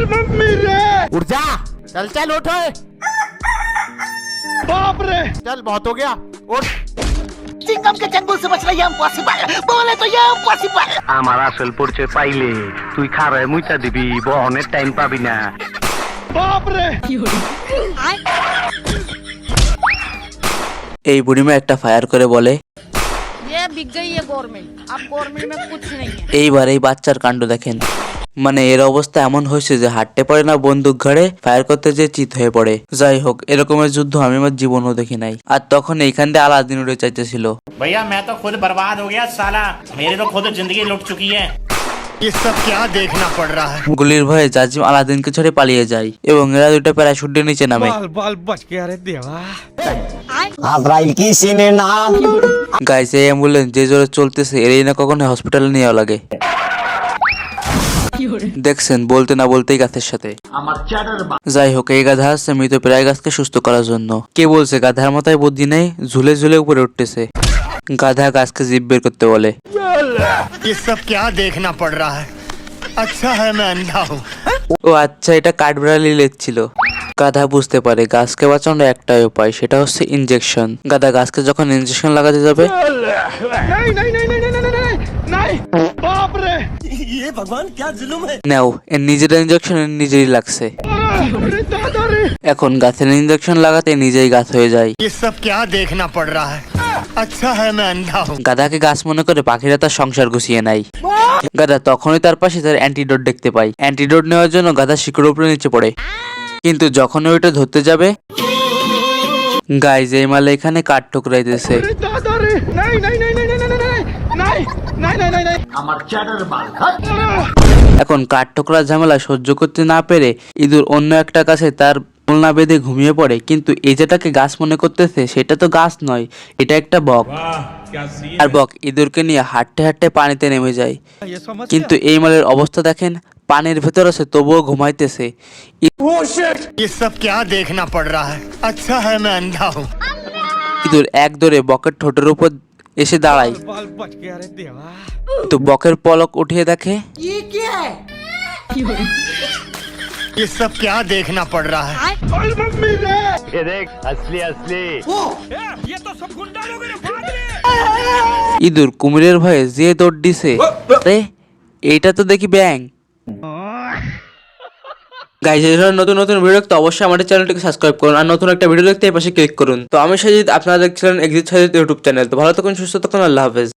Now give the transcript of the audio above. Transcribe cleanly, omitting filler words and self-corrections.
उठ जा, चल चल उठ। बाप रे, चल बहुत हो गया, उठ। चिंगम के चंगुल से बचना ये इम्पॉसिबल, बोले तो ये इम्पॉसिबल। আমার আসল পড়ছে পাইলে তুই খারায় মুইতা দিবি, বহনের টাইম পাবি না। बाप रे। এই বুড়িমা একটা ফায়ার করে বলে, ये बिक गई है गवर्नमेंट, अब गवर्नमेंट में कुछ नहीं है। এইবার এই বাচ্চার কাণ্ড দেখেন। মানে এর অবস্থা এমন হয়েছে যে হাঁটতে পারে না, বন্দুক ঘাড়ে ফায়ার করতে যে চিত হয়ে পড়ে। যাই হোক, এরকমের যুদ্ধ আমি আমার জীবনও দেখি নাই। আর তখন এইখান দিয়ে আলাদিন উড়ে চাইতেছিল। भैया मैं तो खुद बर्बाद हो गया साला, मेरी तो खुद जिंदगी लुट चुकी है। ये सब क्या देखना पड़ रहा है। গুলির ভয়ে জাজিম আলাদিনকে ছেড়ে পালিয়ে যায় এবং এরা দুটো প্যারাশুট দিয়ে নিচে নামে। बाल बच गया रे देवा। আজরাইল কি সিনে নাম। গাইস, এই অ্যাম্বুলেন্স যে জোরে চলতেছে এরই না কখনো হসপিটালে নেওয়া লাগে। দেখছেন, বলতে না বলতেই গাছের সাথে। যাই হোক, এই গাধা আসছে মৃত প্রায় গাছকে সুস্থ করার জন্য। কে বলছে গাধার মাথায় বুদ্ধি নেই, ঝুলে ঝুলে উপরে উঠতেছে। গাধা গাছকে জিভ বের করতে বলে। ये सब क्या देखना पड़ रहा है। अच्छा है मैं अंधा हूँ। ও আচ্ছা, এটা কাঠবিড়ালি লেজ ছিল। গাধা বুঝতে পারে গাছকে বাঁচানোর একটাই উপায়, সেটা হচ্ছে ইনজেকশন। গাধা গাছকে যখন ইনজেকশন লাগাতে যাবে, नहीं नहीं नहीं नहीं नहीं नहीं नहीं नहीं बाप रे। ये भगवान क्या जुल्म है। নাও, এর নিজের ইনজেকশন এর নিজেরই লাগছে। अरे दादा रे। এখন গাছের ইনজেকশন লাগাতে নিজেই গাছ হয়ে যায়। ये सब क्या देखना पड़ रहा है। अच्छा है मैं अंधा हूँ। গাধাকে গাছ মনে করে পাখিরা তার সংসার গুছিয়ে নেয়। গাধা তখনই তার পাশে তার অ্যান্টিডোট দেখতে পায়। অ্যান্টিডোট নেওয়ার জন্য গাধা শিকড়ের উপরে নিচে পড়ে, কিন্তু যখন ওইটা ধরতে যাবে, গাইজ এই মালে এখানে কাঠ ঠুকরাইতেছে। अरे दादा रे। नहीं नहीं नहीं नहीं नहीं नहीं नहीं नहीं नहीं नहीं नहीं नहीं। এখন কাঠ ঠোকরা ঝামেলা সহ্য করতে না পেরে ইঁদুর অন্য একটা গাছে তার ওলনা বেঁধে ঘুমিয়ে পড়ে। কিন্তু এই যেটাকে গাছ মনে করতেছে সেটা তো গাছ নয়, এটা একটা বক। আর বক ইঁদুরকে নিয়ে হাঁটতে হাঁটতে পানিতে নেমে যায়। কিন্তু এই মালের অবস্থা দেখেন, পানির ভেতর আছে তবুও ঘুমাইতেছে। ये सब क्या देखना पड़ रहा है। अच्छा है मैं अंधा हूँ। ইঁদুর এক দৌড়ে বকের ঠোঁটের উপর এসে দাঁড়ায়। बाल बच गया रे देवा। তো बकेर पलक उठिए देखे, ये क्या है। ये सब क्या देखना पड़ रहा है। ओए मम्मी रे। এ দেখ আসলি আসলি। ये तो सब गुंडा लोग रे भाग रे। ইঁদুর কুমিরের ভয়ে যে দৌড় দিছে, রে এইটা তো দেখি ব্যাং। গাইজ, এই ধরনের নতুন নতুন ভিডিও দেখতে অবশ্যই আমাদের চ্যানেলটিকে সাবস্ক্রাইব করুন আর নতুন একটা ভিডিও দেখতে এই পাশে ক্লিক করুন। তো আমি সাজিদ, আপনারা দেখছিলেন এক্সিট সাজিদ ইউটিউব চ্যানেল। তো ভালো থাকুন, সুস্থ থাকুন, আল্লাহ হাফেজ।